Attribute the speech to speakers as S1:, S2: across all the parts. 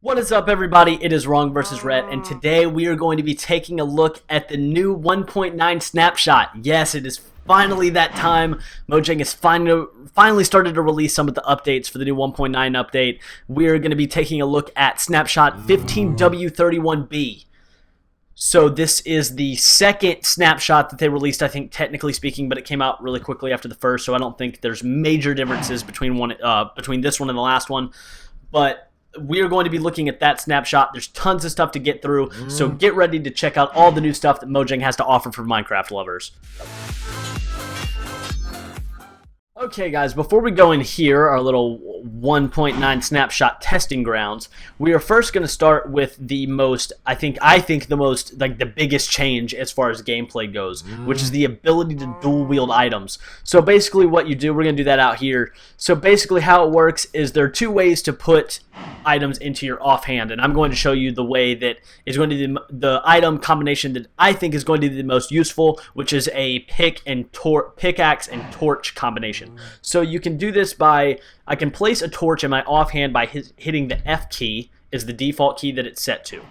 S1: What is up, everybody? It is Wrong versus Red, and today we are going to be taking a look at the new 1.9 snapshot. Yes, it is finally that time. Mojang has finally started to release some of the updates for the new 1.9 update. We are going to be taking a look at snapshot 15W31B. So this is the second snapshot that they released, I think, technically speaking, but it came out really quickly after the first, so I don't think there's major differences between this one and the last one. But we are going to be looking at that snapshot. There's tons of stuff to get through, so get ready to check out all the new stuff that Mojang has to offer for Minecraft lovers. Okay, guys, before we go in here, our little 1.9 snapshot testing grounds, we are first going to start with the most, I think the most, like, the biggest change as far as gameplay goes, which is the ability to dual wield items. So basically what you do, we're going to do that out here. So basically how it works is there are two ways to put items into your offhand, and I'm going to show you the way that is going to be the item combination that I think is going to be the most useful, which is a pickaxe and torch combination. So you can do this by, I can place a torch in my offhand by hitting the F key, is the default key that it's set to.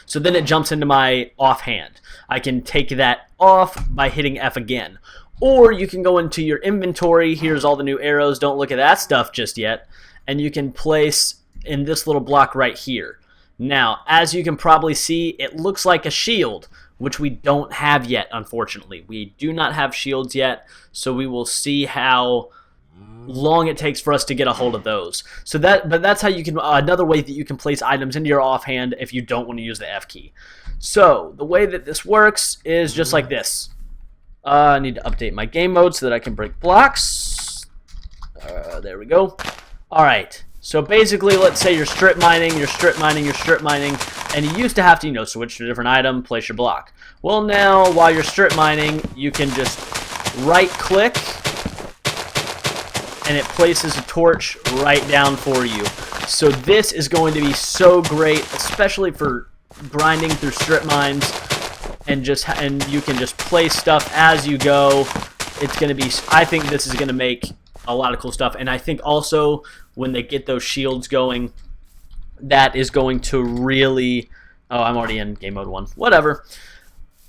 S1: So then it jumps into my offhand. I can take that off by hitting F again. Or you can go into your inventory, here's all the new arrows, don't look at that stuff just yet, and you can place in this little block right here. Now, as you can probably see, it looks like a shield, which we don't have yet, unfortunately. We do not have shields yet, so we will see how long it takes for us to get a hold of those. But that's how you can, another way that you can place items into your offhand if you don't want to use the F key. So, the way that this works is just like this. I need to update my game mode so that I can break blocks. There we go. Alright, so basically, let's say you're strip mining, and you used to have to, switch to a different item, place your block. Well, now, while you're strip mining, you can just right-click, and it places a torch right down for you. So this is going to be so great, especially for grinding through strip mines, and you can just place stuff as you go. It's going to be, I think this is going to make a lot of cool stuff, and I think also when they get those shields going, that is going to really, oh, I'm already in game mode 1, whatever.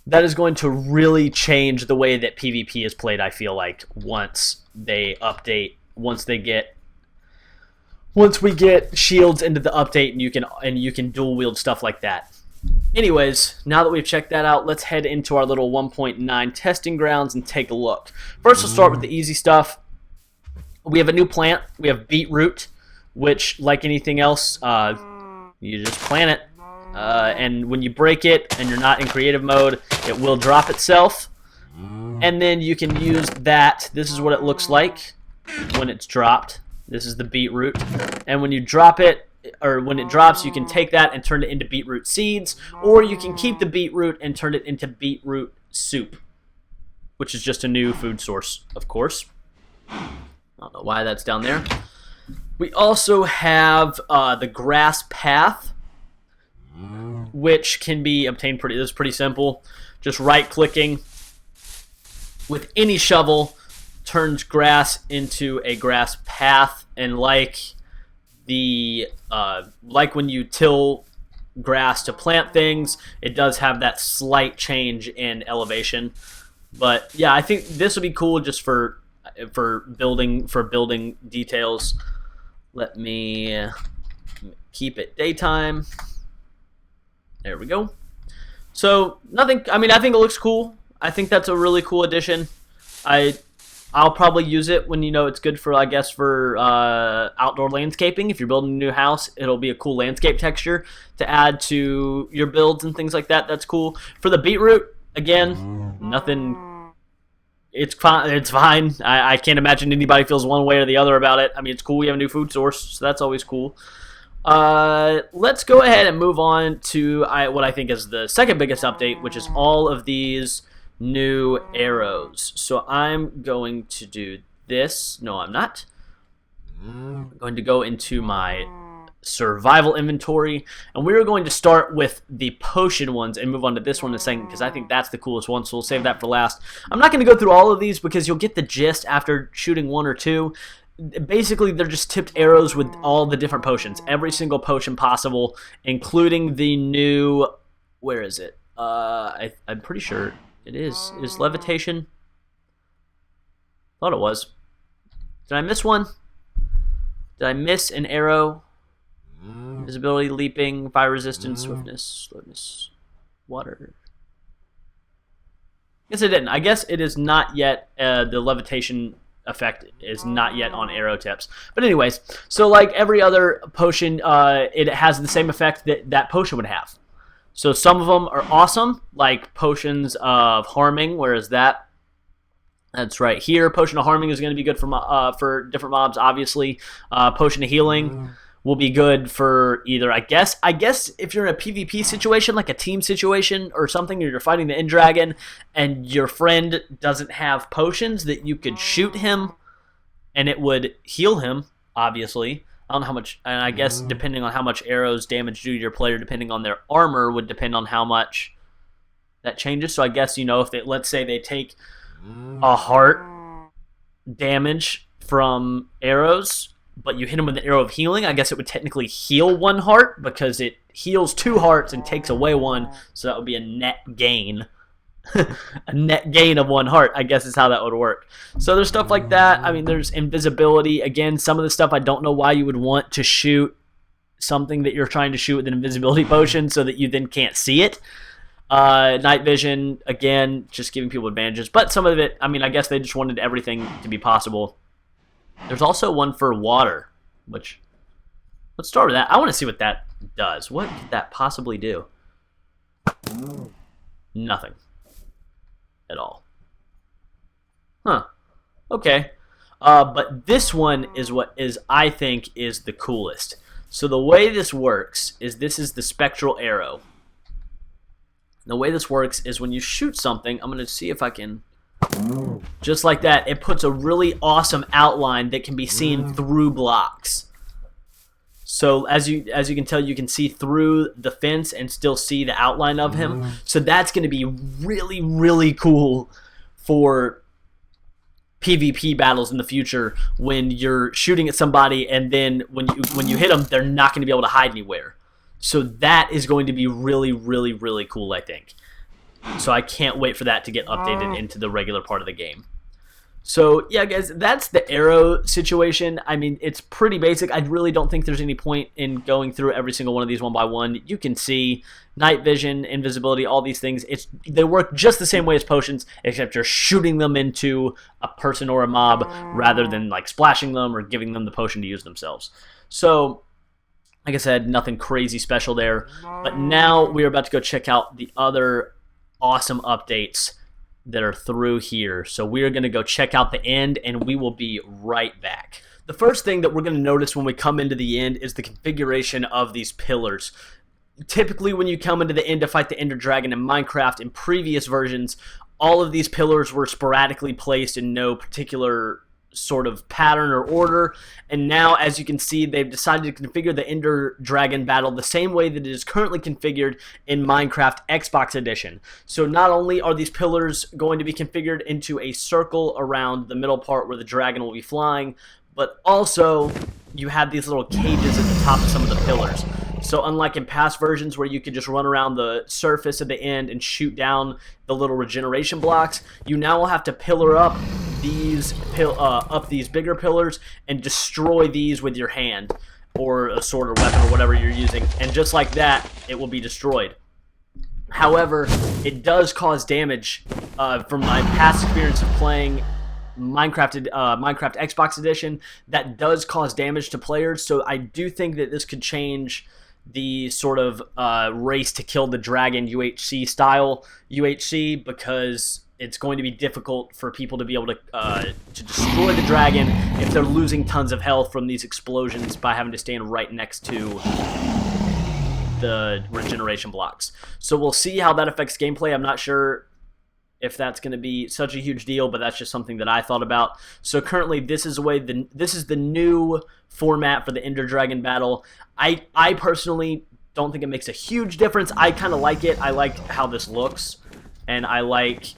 S1: That is going to really change the way that PvP is played, I feel like, once they update, once we get shields into the update, and you can dual wield stuff like that. Anyways, now that we've checked that out, let's head into our little 1.9 testing grounds and take a look. First, we'll start with the easy stuff. We have a new plant. We have beetroot, which, like anything else, you just plant it. And when you break it and you're not in creative mode, it will drop itself. And then you can use that. This is what it looks like when it's dropped. This is the beetroot. And when you drop it, or when it drops, you can take that and turn it into beetroot seeds, or you can keep the beetroot and turn it into beetroot soup, which is just a new food source, of course. I don't know why that's down there. We also have the grass path, which can be obtained this is pretty simple. Just right-clicking with any shovel turns grass into a grass path, and like when you till grass to plant things, it does have that slight change in elevation. But yeah, I think this would be cool just for building details. Let me keep it daytime. There we go. So nothing. I mean, I think it looks cool. I think that's a really cool addition. I'll probably use it when it's good for, I guess, for outdoor landscaping. If you're building a new house, it'll be a cool landscape texture to add to your builds and things like that. That's cool. For the beetroot, again, nothing. It's fine. I can't imagine anybody feels one way or the other about it. I mean, it's cool. We have a new food source, so that's always cool. Let's go ahead and move on to what I think is the second biggest update, which is all of these new arrows. So I'm going to do this. No, I'm not. I'm going to go into my survival inventory, and we're going to start with the potion ones and move on to this one in a second, because I think that's the coolest one, so we'll save that for last. I'm not going to go through all of these because you'll get the gist after shooting one or two. basically they're just tipped arrows with all the different potions, every single potion possible, including the new. Where is it? I'm pretty sure it is. Is levitation? Thought it was. Did I miss one? Did I miss an arrow? Visibility, leaping, fire resistance, swiftness, slowness, water. Guess I didn't. I guess it is not yet. The levitation effect is not yet on arrow tips. But anyways, so like every other potion, it has the same effect that that potion would have. So some of them are awesome, like potions of harming, whereas that's right here. Potion of harming is going to be good for different mobs, obviously. Potion of healing will be good for either, I guess if you're in a PvP situation, like a team situation or something, or you're fighting the End Dragon and your friend doesn't have potions, that you could shoot him and it would heal him, obviously. I don't know how much, and I guess depending on how much arrows damage do to your player, depending on their armor, would depend on how much that changes. So I guess, if they, let's say they take a heart damage from arrows, but you hit him with an arrow of healing, I guess it would technically heal one heart, because it heals 2 hearts and takes away 1, so that would be a net gain. A net gain of 1 heart, I guess is how that would work. So there's stuff like that. I mean, there's invisibility. Again, some of the stuff I don't know why you would want to shoot something that you're trying to shoot with an invisibility potion so that you then can't see it. Night vision, again, just giving people advantages. But some of it, I mean, I guess they just wanted everything to be possible. There's also one for water, which, let's start with that. I want to see what that does. What could that possibly do? Nothing. At all. Huh. Okay. But this one is what I think is the coolest. So the way this works is this is the spectral arrow. The way this works is when you shoot something, I'm going to see if I can... Just like that, it puts a really awesome outline that can be seen through blocks. So as you can tell, you can see through the fence and still see the outline of him. So that's going to be really, really cool for PvP battles in the future, when you're shooting at somebody and then when you hit them, they're not going to be able to hide anywhere. So that is going to be really, really, really cool, I think. So I can't wait for that to get updated into the regular part of the game. So, yeah, guys, that's the arrow situation. I mean, it's pretty basic. I really don't think there's any point in going through every single one of these one by one. You can see night vision, invisibility, all these things. They work just the same way as potions, except you're shooting them into a person or a mob rather than, like, splashing them or giving them the potion to use themselves. So, like I said, nothing crazy special there. But now we're about to go check out the other awesome updates that are through here. So we're going to go check out the end, and we will be right back. The first thing that we're going to notice when we come into the end is the configuration of these pillars. Typically, when you come into the end to fight the Ender Dragon in Minecraft, in previous versions, all of these pillars were sporadically placed in no particular sort of pattern or order, and now, as you can see, they've decided to configure the Ender Dragon battle the same way that it is currently configured in Minecraft Xbox Edition. So not only are these pillars going to be configured into a circle around the middle part where the dragon will be flying, but also you have these little cages at the top of some of the pillars. So unlike in past versions where you could just run around the surface at the end and shoot down the little regeneration blocks, you now will have to pillar up these bigger pillars and destroy these with your hand or a sword or weapon or whatever you're using, and just like that, it will be destroyed. However, it does cause damage. From my past experience of playing Minecraft Xbox Edition, that does cause damage to players, so I do think that this could change the sort of race to kill the dragon UHC style UHC, because it's going to be difficult for people to be able to destroy the dragon if they're losing tons of health from these explosions by having to stand right next to the regeneration blocks. So we'll see how that affects gameplay. I'm not sure if that's going to be such a huge deal, but that's just something that I thought about. So currently, this is the new format for the Ender Dragon battle. I personally don't think it makes a huge difference. I kind of like it. I like how this looks, and I like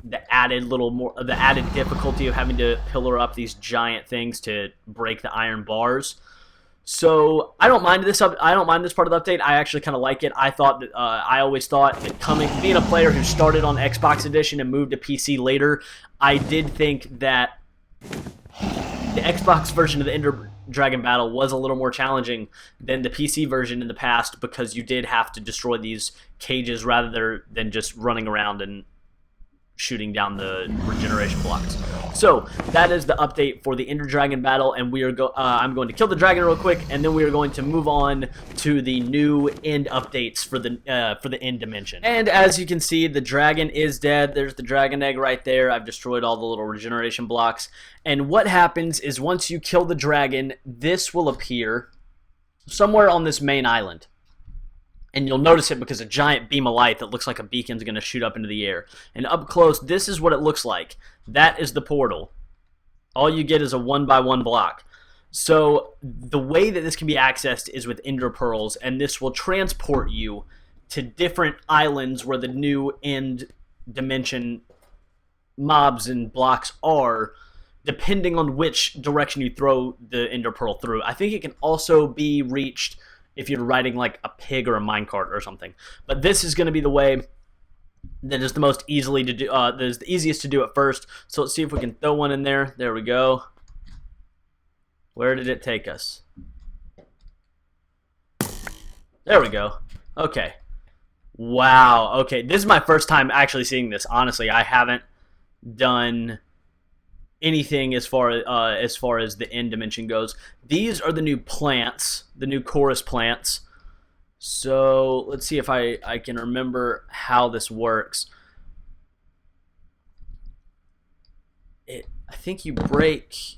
S1: the added difficulty of having to pillar up these giant things to break the iron bars. So I don't mind this I don't mind this part of the update. I actually kind of like it. I always thought that being a player who started on Xbox Edition and moved to PC later, I did think that the Xbox version of the Ender Dragon battle was a little more challenging than the PC version in the past, because you did have to destroy these cages rather than just running around and shooting down the regeneration blocks. So that is the update for the Ender Dragon battle, and I'm going to kill the dragon real quick, and then we are going to move on to the new end updates for the end dimension. And as you can see, the dragon is dead. There's the dragon egg right there. I've destroyed all the little regeneration blocks. And what happens is once you kill the dragon, this will appear somewhere on this main island. And you'll notice it because a giant beam of light that looks like a beacon is going to shoot up into the air. And up close, this is what it looks like. That is the portal. All you get is a 1x1 block. So the way that this can be accessed is with Ender Pearls, and this will transport you to different islands where the new end dimension mobs and blocks are, depending on which direction you throw the Ender Pearl through. I think it can also be reached if you're riding like a pig or a minecart or something. But this is going to be the way that is the most easily to do. That is the easiest to do at first. So let's see if we can throw one in there. There we go. Where did it take us? There we go. Okay. Wow. Okay, this is my first time actually seeing this. Honestly, I haven't done anything as far as the end dimension goes. These are the new plants, the new chorus plants. So let's see if I can remember how this works. I think you break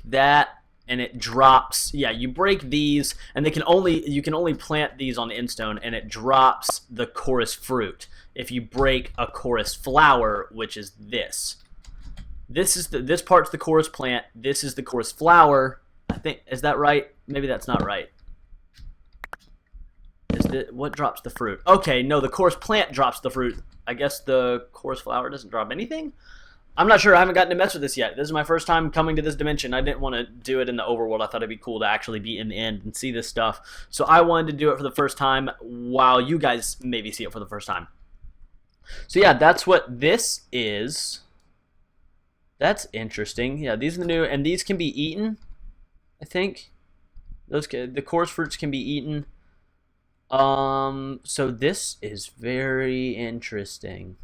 S1: that and it drops. Yeah, you break these, and you can only plant these on endstone, and it drops the chorus fruit. If you break a chorus flower, which is this. This part's the chorus plant. This is the chorus flower. I think, is that right? Maybe that's not right. What drops the fruit? Okay, no, the chorus plant drops the fruit. I guess the chorus flower doesn't drop anything? I'm not sure. I haven't gotten to mess with this yet. This is my first time coming to this dimension. I didn't want to do it in the overworld. I thought it'd be cool to actually be in the end and see this stuff. So I wanted to do it for the first time while you guys maybe see it for the first time. So yeah, that's what this is. That's interesting. Yeah, these are the new, and these can be eaten, I think. The chorus fruits can be eaten. So this is very interesting.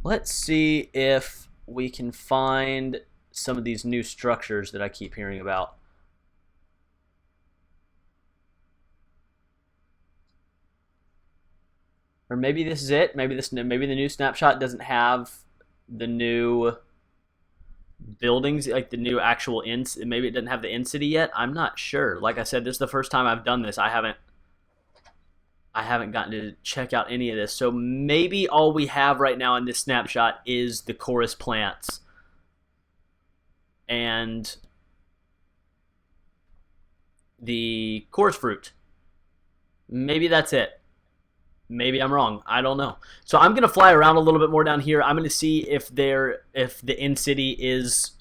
S1: Let's see if we can find some of these new structures that I keep hearing about. Or maybe this is it. Maybe the new snapshot doesn't have the new buildings, like the new actual maybe it doesn't have the end city yet. I'm not sure. Like I said, this is the first time I've done this. I haven't gotten to check out any of this. So maybe all we have right now in this snapshot is the chorus plants and the chorus fruit. Maybe that's it. Maybe I'm wrong. I don't know. So I'm going to fly around a little bit more down here. I'm going to see if the end city is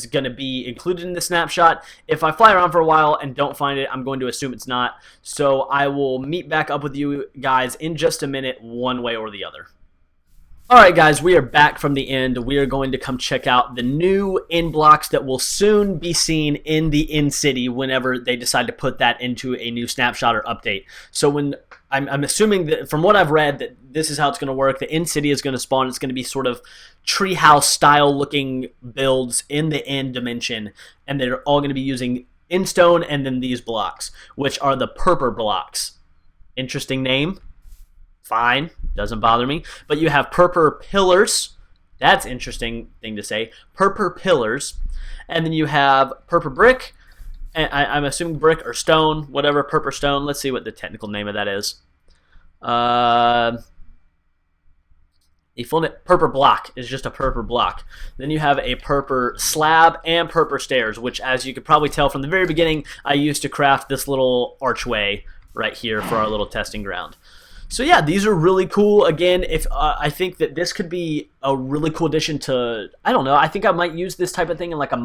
S1: going to be included in the snapshot. If I fly around for a while and don't find it, I'm going to assume it's not. So I will meet back up with you guys in just a minute, one way or the other. Alright guys, we are back from the end. We are going to come check out the new end blocks that will soon be seen in the end city whenever they decide to put that into a new snapshot or update. So when I'm assuming that from what I've read that this is how it's going to work. The end city is going to spawn. It's going to be sort of treehouse style looking builds in the end dimension, and they're all going to be using endstone and then these blocks, which are the purpur blocks. Interesting name. Fine, doesn't bother me. But you have purpur pillars. That's interesting thing to say. Purpur pillars. And then you have purpur brick. And I'm assuming brick or stone, whatever, purpur stone. Let's see what the technical name of that is. Purpur block is just a purpur block. Then you have a purpur slab and purpur stairs, which, as you could probably tell from the very beginning, I used to craft this little archway right here for our little testing ground. So yeah, these are really cool. Again, if I think that this could be a really cool addition to, I don't know, I think I might use this type of thing in like in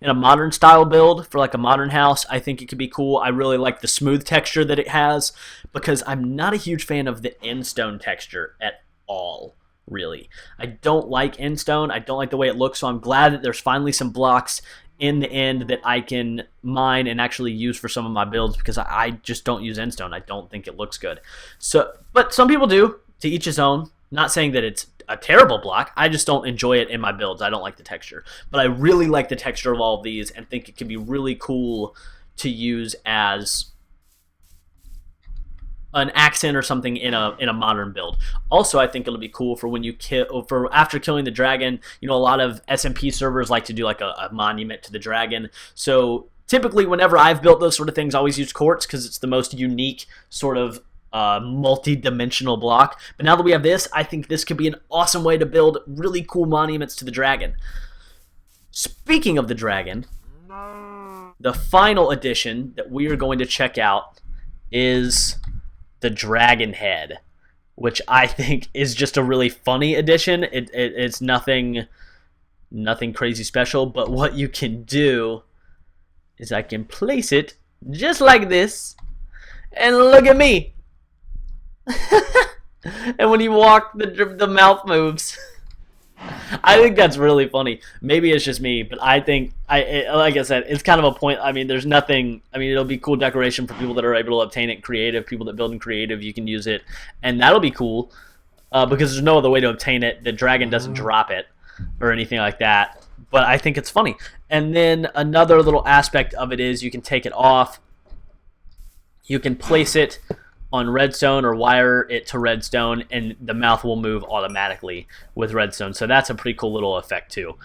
S1: a modern style build for like a modern house. I think it could be cool. I really like the smooth texture that it has because I'm not a huge fan of the end stone texture at all. Really, I don't like end stone. I don't like the way it looks. So I'm glad that there's finally some blocks in the end that I can mine and actually use for some of my builds because I just don't use endstone. I don't think it looks good. So, but some people do. To each his own. Not saying that it's a terrible block. I just don't enjoy it in my builds. I don't like the texture. But I really like the texture of all of these and think it can be really cool to use as an accent or something in a modern build. Also, I think it'll be cool for when you after killing the dragon. You know, a lot of SMP servers like to do like a monument to the dragon. So typically, whenever I've built those sort of things, I always use quartz because it's the most unique sort of multi-dimensional block. But now that we have this, I think this could be an awesome way to build really cool monuments to the dragon. Speaking of the dragon, the final addition that we are going to check out is the dragon head, which I think is just a really funny addition. It's nothing crazy special, but what you can do is I can place it just like this, and look at me. And when you walk, the mouth moves. I think that's really funny. Maybe it's just me, but I think like I said, it's kind of a point. I mean, there's nothing. I mean, it'll be cool decoration for people that are able to obtain it in creative. People that build in creative, you can use it, and that'll be cool because there's no other way to obtain it. The dragon doesn't drop it or anything like that. But I think it's funny. And then another little aspect of it is you can take it off. You can place it on redstone or wire it to redstone, and the mouth will move automatically with redstone. So that's a pretty cool little effect too.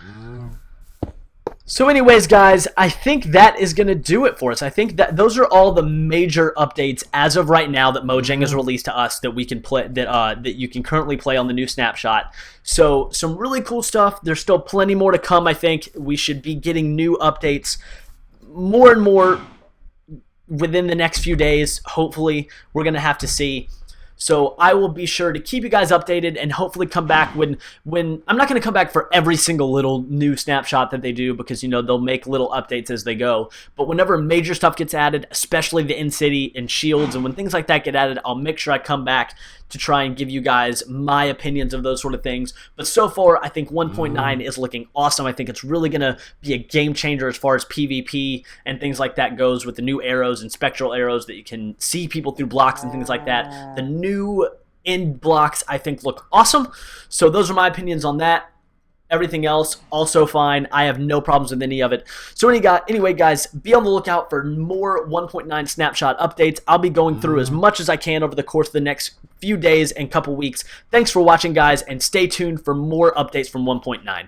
S1: So anyways, guys, I think that is going to do it for us. I think that those are all the major updates as of right now that Mojang has released to us that we can play, that you can currently play on the new snapshot. So some really cool stuff. There's still plenty more to come. I think we should be getting new updates more and more within the next few days. Hopefully, we're going to have to see. So I will be sure to keep you guys updated and hopefully come back when I'm not going to come back for every single little new snapshot that they do because, you know, they'll make little updates as they go. But whenever major stuff gets added, especially the in-city and shields, and when things like that get added, I'll make sure I come back to try and give you guys my opinions of those sort of things. But so far, I think 1.9 is looking awesome. I think it's really going to be a game changer as far as PvP and things like that goes with the new arrows and spectral arrows that you can see people through blocks and things like that. The new end blocks, I think, look awesome. So those are my opinions on that. Everything else, also fine. I have no problems with any of it. So anyway, guys, be on the lookout for more 1.9 snapshot updates. I'll be going through as much as I can over the course of the next few days and couple weeks. Thanks for watching, guys, and stay tuned for more updates from 1.9.